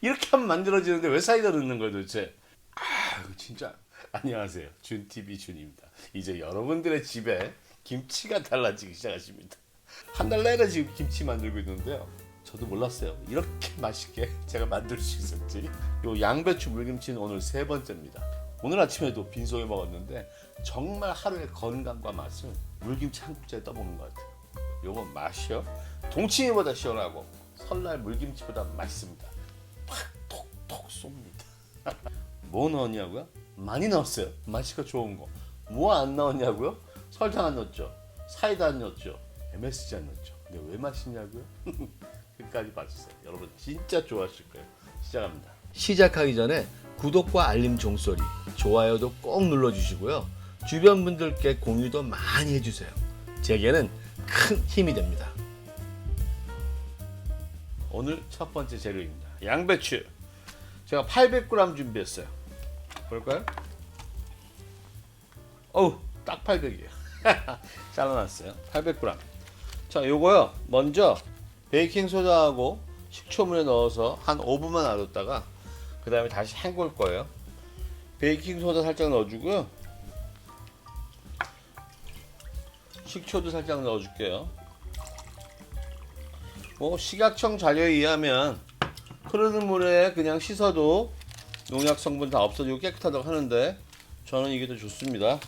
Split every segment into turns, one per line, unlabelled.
이렇게 하면 만들어지는데 왜 사이다 넣는 거예요 도대체? 아 진짜. 안녕하세요, 준TV 준입니다. 이제 여러분들의 집에 김치가 달라지기 시작하십니다. 한 달 내내 지금 김치 만들고 있는데요, 저도 몰랐어요 이렇게 맛있게 제가 만들 수 있을지. 요 양배추 물김치는 오늘 세 번째입니다. 오늘 아침에도 빈속에 먹었는데 정말 하루의 건강과 맛을 물김치 한 국자에 떠먹는 것 같아요. 요거 맛이요 동치미보다 시원하고 설날 물김치보다 맛있습니다. 팍 톡톡 쏩니다. 뭐 넣었냐고요? 많이 넣었어요. 맛이가 좋은 거. 뭐 안 넣었냐고요? 설탕 안 넣었죠. 사이다 안 넣었죠. MSG 안 넣었죠. 근데 왜 맛있냐고요? 끝까지 봐주세요. 여러분 진짜 좋아하실 거예요. 시작합니다. 시작하기 전에 구독과 알림 종소리, 좋아요도 꼭 눌러주시고요. 주변 분들께 공유도 많이 해주세요. 제게는 큰 힘이 됩니다. 오늘 첫 번째 재료입니다. 양배추. 제가 800g 준비했어요. 볼까요? 어우, 딱 800이에요. 잘라놨어요. 800g. 자, 요거요. 먼저 베이킹 소다하고 식초물에 넣어서 한 5분만 놔뒀다가 그 다음에 다시 헹굴 거예요. 베이킹 소다 살짝 넣어주고요. 식초도 살짝 넣어줄게요. 뭐 식약청 자료에 의하면 흐르는 물에 그냥 씻어도 농약 성분 다 없어지고 깨끗하다고 하는데 저는 이게 더 좋습니다.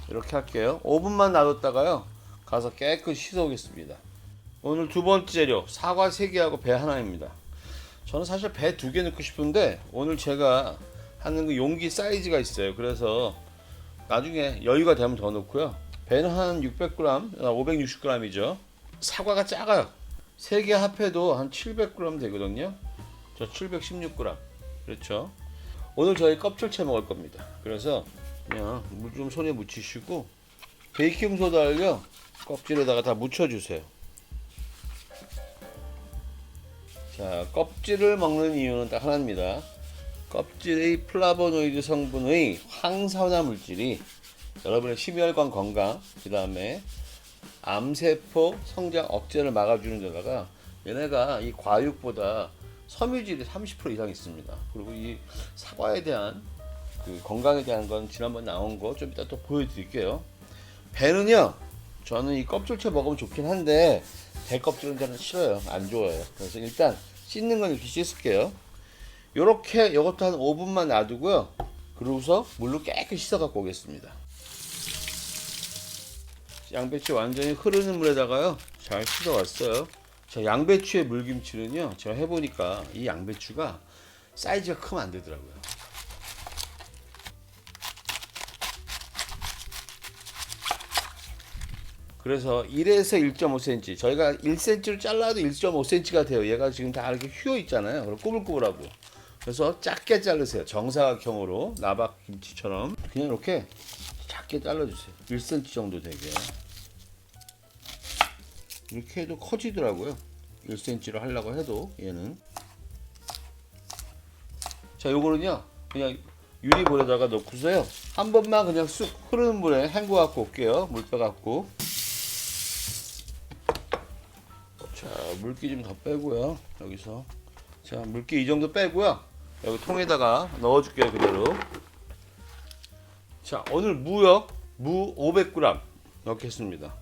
이렇게 할게요. 5분만 놔뒀다가요 가서 깨끗이 씻어 오겠습니다. 오늘 두 번째 재료 사과 3개하고 배 하나입니다. 저는 사실 배 2개 넣고 싶은데 오늘 제가 하는 그 용기 사이즈가 있어요. 그래서 나중에 여유가 되면 더 넣고요. 배는 한 600g, 560g이죠. 사과가 작아요. 3개 합해도 한 700g 되거든요. 저 716g. 그렇죠. 오늘 저희 껍질채 먹을 겁니다. 그래서 그냥 물 좀 손에 묻히시고 베이킹소다를요 껍질에다가 다 묻혀주세요. 자, 껍질을 먹는 이유는 딱 하나입니다. 껍질의 플라보노이드 성분의 항산화 물질이 여러분의 심혈관 건강, 그 다음에 암세포 성장 억제를 막아주는 데다가 얘네가 이 과육보다 섬유질이 30% 이상 있습니다. 그리고 이 사과에 대한 그 건강에 대한 건 지난번 나온 거 좀 이따 또 보여드릴게요. 배는요, 저는 이 껍질채 먹으면 좋긴 한데 배 껍질은 저는 싫어요. 안 좋아요. 그래서 일단 씻는 건 이렇게 씻을게요. 요렇게 이것도 한 5분만 놔두고요. 그러고서 물로 깨끗이 씻어 갖고 오겠습니다. 양배추 완전히 흐르는 물에다가요 잘 씻어 왔어요. 자, 양배추의 물김치는요 제가 해보니까 이 양배추가 사이즈가 크면 안 되더라고요. 그래서 1에서 1.5cm, 저희가 1cm로 잘라도 1.5cm가 돼요. 얘가 지금 다 이렇게 휘어 있잖아요. 그리고 꾸불꾸불하고. 그래서 작게 자르세요. 정사각형으로 나박김치처럼 그냥 이렇게 작게 잘라주세요. 1cm 정도 되게. 이렇게 해도 커지더라고요. 1cm로 하려고 해도 얘는. 자, 요거는요 그냥 유리볼에다가 넣고서요 한 번만 그냥 쑥 흐르는 물에 헹궈 갖고 올게요. 물 빼갖고. 자, 물기 좀 더 빼고요. 여기서 자, 물기 이 정도 빼고요. 여기 통에다가 넣어줄게요. 그대로. 자, 오늘 무요. 무 500g 넣겠습니다.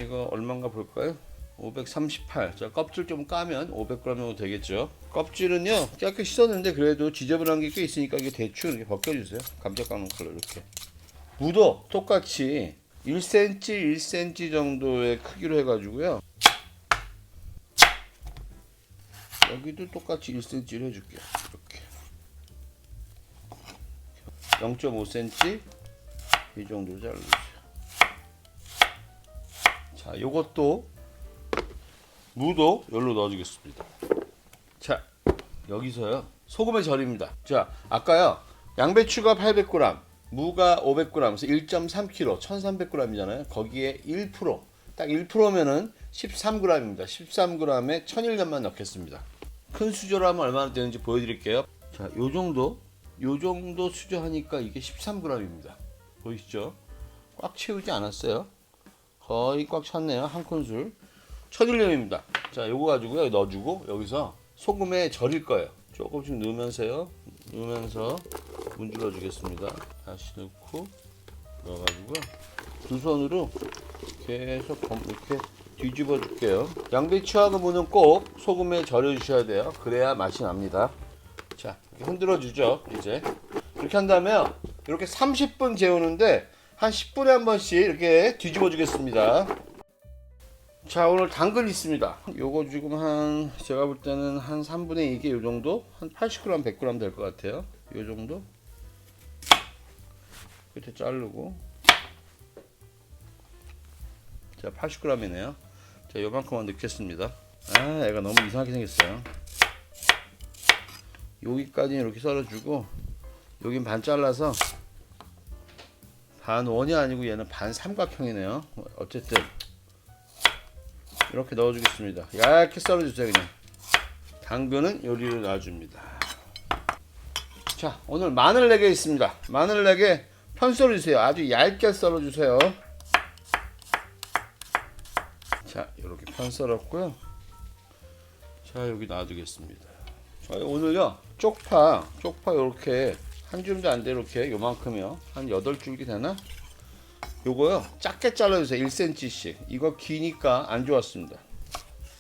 이거 얼마인가 볼까요? 538. 자, 껍질 좀 까면 500g 정도 되겠죠. 껍질은요 깨끗이 씻었는데 그래도 지저분한 게 꽤 있으니까 이게 대충 이렇게 벗겨주세요. 감자 깎는 걸로 이렇게. 무도 똑같이 1cm, 1cm 정도의 크기로 해가지고요. 여기도 똑같이 1cm를 해줄게요. 이렇게 0.5cm 이 정도로 잘라주세요. 자, 요것도 무도 여기로 넣어주겠습니다. 자, 여기서요 소금에 절입니다. 자, 아까요 양배추가 800g, 무가 500g, 그래서 1.3kg, 1300g이잖아요. 거기에 1%, 딱 1%면은 13g입니다. 13g에 천일염만 넣겠습니다. 큰 수저로 하면 얼마나 되는지 보여드릴게요. 자, 요 정도 수저 하니까 이게 13g입니다. 보이시죠? 꽉 채우지 않았어요. 거의 꽉 찼네요. 한 큰술. 천일염입니다. 자, 요거 가지고 여기 넣어주고 여기서 소금에 절일 거예요. 조금씩 넣으면서요. 넣으면서 문질러 주겠습니다. 다시 넣고 넣어가지고요. 두 손으로 계속 이렇게 뒤집어 줄게요. 양배추하고 무는 꼭 소금에 절여 주셔야 돼요. 그래야 맛이 납니다. 자, 이렇게 흔들어 주죠. 이제 이렇게 한 다음에 이렇게 30분 재우는데 한 10분에 한 번씩 이렇게 뒤집어 주겠습니다. 자, 오늘 당근 있습니다. 요거 지금 한 제가 볼 때는 한 3분의 2개 요 정도, 한 80g, 100g 될 것 같아요. 요 정도 끝에 자르고, 자 80g이네요. 자, 요만큼만 넣겠습니다. 아, 얘가 너무 이상하게 생겼어요. 여기까지 이렇게 썰어주고, 여긴 반 잘라서 반 원이 아니고 얘는 반 삼각형이네요. 어쨌든 이렇게 넣어주겠습니다. 얇게 썰어주세요. 그냥 당근은 요리로 놔줍니다. 자, 오늘 마늘 4개 있습니다. 마늘 4개 편 썰어주세요. 아주 얇게 썰어주세요. 자, 이렇게 편 썰었고요. 자, 여기 놔두겠습니다. 자, 오늘요 쪽파 이렇게 한 줄도 안 돼. 이렇게 요만큼이요. 한 8줄기 되나? 요거요 작게 잘라주세요. 1cm씩. 이거 기니까 안 좋았습니다.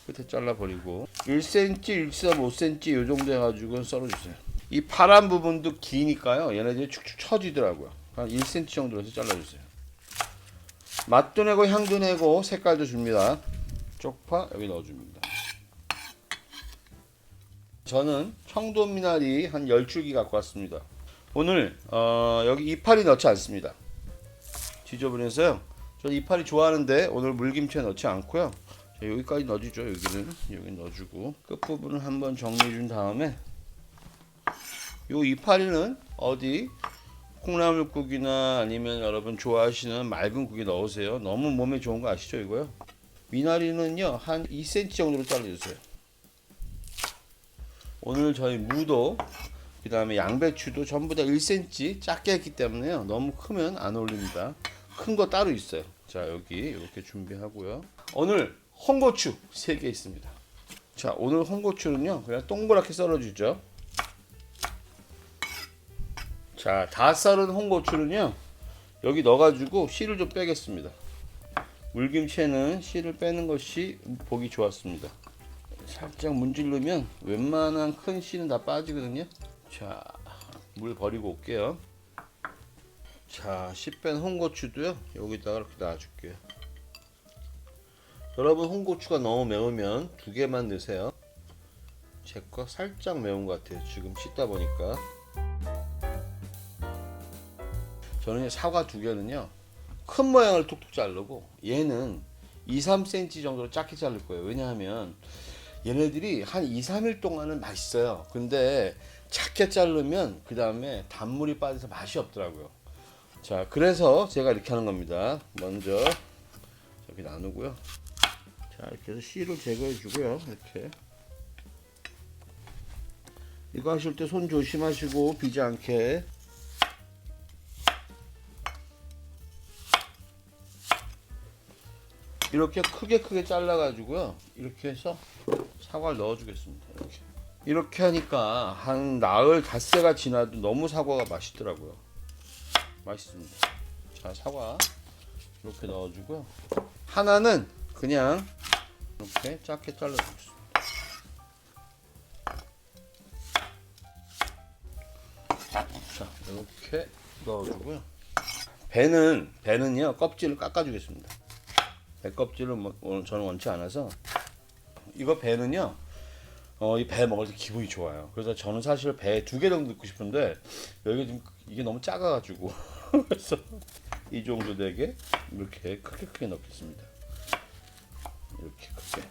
끝에 잘라버리고 1cm, 1.5cm 요 정도 해가지고 썰어주세요. 이 파란 부분도 기니까요 얘네들이 축축 처지더라고요. 한 1cm 정도로 해서 잘라주세요. 맛도 내고 향도 내고 색깔도 줍니다. 쪽파 여기 넣어줍니다. 저는 청도 미나리 한 10줄기 갖고 왔습니다. 오늘 여기 이파리 넣지 않습니다. 지저분해서요. 저는 이파리 좋아하는데 오늘 물김치에 넣지 않고요. 자, 여기까지 넣어주죠. 여기 넣어주고 끝부분을 한번 정리해 준 다음에 요 이파리는 어디 콩나물국이나 아니면 여러분 좋아하시는 맑은 국에 넣으세요. 너무 몸에 좋은 거 아시죠 이거요? 미나리는요 한 2cm 정도로 잘라주세요. 오늘 저희 무도 그 다음에 양배추도 전부 다 1cm 작게 했기 때문에요. 너무 크면 안 어울립니다. 큰 거 따로 있어요. 자, 여기 이렇게 준비하고요. 오늘 홍고추 3개 있습니다. 자, 오늘 홍고추는요 그냥 동그랗게 썰어주죠. 자, 다 썰은 홍고추는요 여기 넣어가지고 씨를 좀 빼겠습니다. 물김치에는 씨를 빼는 것이 보기 좋았습니다. 살짝 문지르면 웬만한 큰 씨는 다 빠지거든요. 자, 물 버리고 올게요. 자, 씨 뺀 홍고추도요 여기다가 이렇게 놔줄게요. 여러분 홍고추가 너무 매우면 2개만 넣으세요. 제 거 살짝 매운 것 같아요. 지금 씻다 보니까. 저는 사과 2개는요 큰 모양을 툭툭 자르고 얘는 2-3cm 정도로 작게 자를 거예요. 왜냐하면 얘네들이 한 2-3일 동안은 맛있어요. 근데 작게 자르면 그 다음에 단물이 빠져서 맛이 없더라고요. 자, 그래서 제가 이렇게 하는 겁니다. 먼저 이렇게 나누고요. 자, 이렇게 해서 씨를 제거해 주고요. 이렇게 이거 하실 때 손 조심하시고 비지 않게. 이렇게 크게 잘라 가지고요 이렇게 해서 사과를 넣어 주겠습니다. 이렇게 하니까 한 나흘 닷새가 지나도 너무 사과가 맛있더라고요. 맛있습니다. 자, 사과 이렇게 넣어 주고요. 하나는 그냥 이렇게 작게 잘라 주겠습니다. 자, 이렇게 넣어 주고요. 배는요 껍질을 깎아 주겠습니다. 배 껍질을 오늘 저는 원치 않아서. 이거 배는요 이 배 먹을 때 기분이 좋아요. 그래서 저는 사실 배 2개 정도 넣고 싶은데 여기 지금 이게 너무 작아가지고 그래서 이 정도 되게 이렇게 크게 넣겠습니다. 이렇게 크게.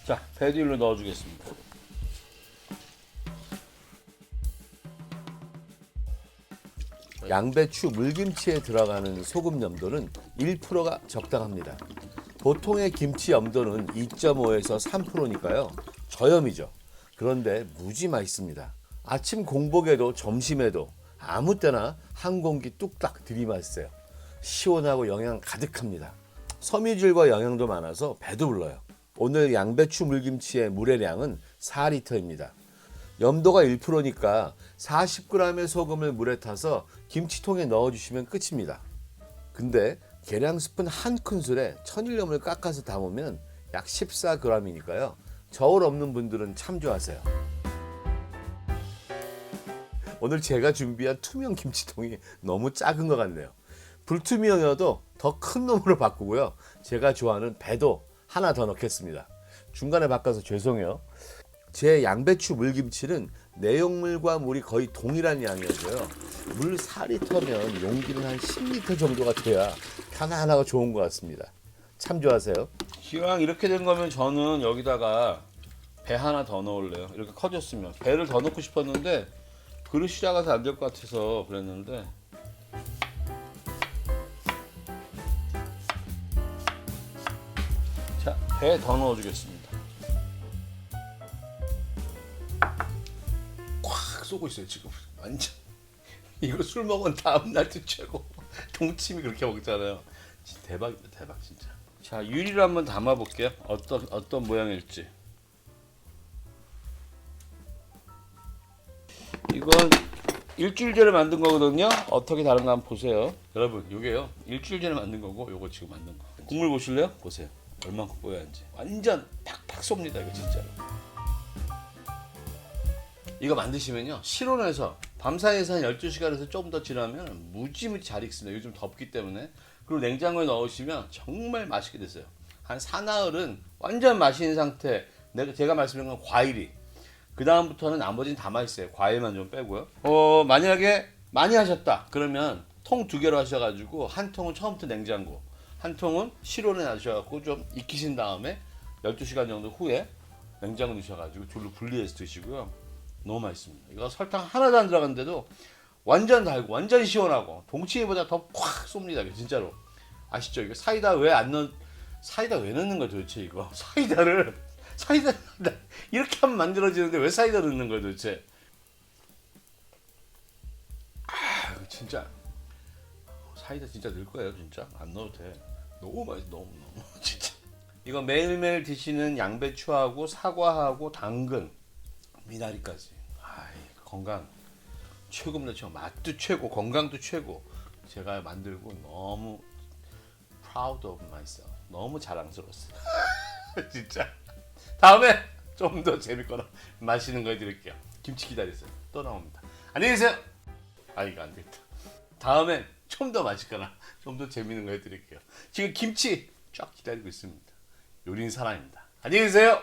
자, 배도 일로 넣어주겠습니다.
양배추 물김치에 들어가는 소금 염도는 1%가 적당합니다. 보통의 김치 염도는 2.5에서 3%니까요. 저염이죠. 그런데 무지 맛있습니다. 아침 공복에도 점심에도 아무 때나 한 공기 뚝딱 들이마세요. 시원하고 영양 가득합니다. 섬유질과 영양도 많아서 배도 불러요. 오늘 양배추 물김치의 물의 양은 4리터입니다. 염도가 1%니까 40g의 소금을 물에 타서 김치통에 넣어주시면 끝입니다. 근데 계량 스푼 한 큰술에 천일염을 깎아서 담으면 약 14g이니까요. 저울 없는 분들은 참조하세요. 오늘 제가 준비한 투명 김치통이 너무 작은 것 같네요. 불투명이어도 더 큰 놈으로 바꾸고요. 제가 좋아하는 배도 하나 더 넣겠습니다. 중간에 바꿔서 죄송해요. 제 양배추 물김치는 내용물과 물이 거의 동일한 양이어서요. 물 4리터면 용기는 한 10리터 정도가 돼야 편안하고 좋은 것 같습니다. 참조하세요.
기왕 이렇게 된 거면 저는 여기다가 배 하나 더 넣을래요. 이렇게 커졌으면 배를 더 넣고 싶었는데 그릇이 작아서 안 될 것 같아서 그랬는데 자, 배 더 넣어주겠습니다. 꽉 쏘고 있어요 지금. 완전 이거 술 먹은 다음 날도 최고. 동치미 그렇게 먹잖아요. 진짜 대박이다 대박 진짜. 자, 유리를 한번 담아 볼게요. 어떤 모양일지. 이건 일주일 전에 만든 거거든요. 어떻게 다른가 한번 보세요. 여러분, 요게요. 일주일 전에 만든 거고 요거 지금 만든 거. 국물 보실래요? 보세요. 얼만큼 뽀얗는지. 완전 팍팍 쏩니다. 이거 진짜로. 이거 만드시면요. 실온에서 밤사이에서 한 12시간에서 조금 더 지나면 무지무지 잘 익습니다. 요즘 덥기 때문에. 그리고 냉장고에 넣으시면 정말 맛있게 됐어요. 한 사나흘은 완전 맛있는 상태. 제가 말씀드린 건 과일이. 그 다음부터는 나머지는 다 맛있어요. 과일만 좀 빼고요. 만약에 많이 하셨다. 그러면 통 2개로 하셔가지고 한 통은 처음부터 냉장고, 한 통은 실온에 놔주셔가지고 좀 익히신 다음에 12시간 정도 후에 냉장고 넣으셔가지고 둘로 분리해서 드시고요. 너무 맛있습니다. 이거 설탕 하나도 안 들어갔는데도 완전 달고 완전 시원하고 동치미보다 더 콱 쏩니다. 이거 진짜로. 아시죠? 이거 사이다 왜 넣는 거야 도대체 이거? 사이다 이렇게 하면 만들어지는데 왜 사이다 넣는 거야 도대체? 이거 진짜 사이다 진짜 넣을 거예요 진짜. 안 넣어도 돼. 너무 맛있어 너무 진짜. 이거 매일매일 드시는 양배추하고 사과하고 당근, 미나리까지. 건강 최고입니다. 저 맛도 최고, 건강도 최고. 제가 만들고 너무 proud of myself. 너무 자랑스러웠어요. 진짜. 다음에 좀 더 재밌거나 맛있는 거 해드릴게요. 김치 기다리세요. 또 나옵니다. 안녕히 계세요. 이거 안 되겠다. 다음에 좀 더 맛있거나 좀 더 재밌는 거 해드릴게요. 지금 김치 쫙 기다리고 있습니다. 요리는 사랑입니다. 안녕히 계세요.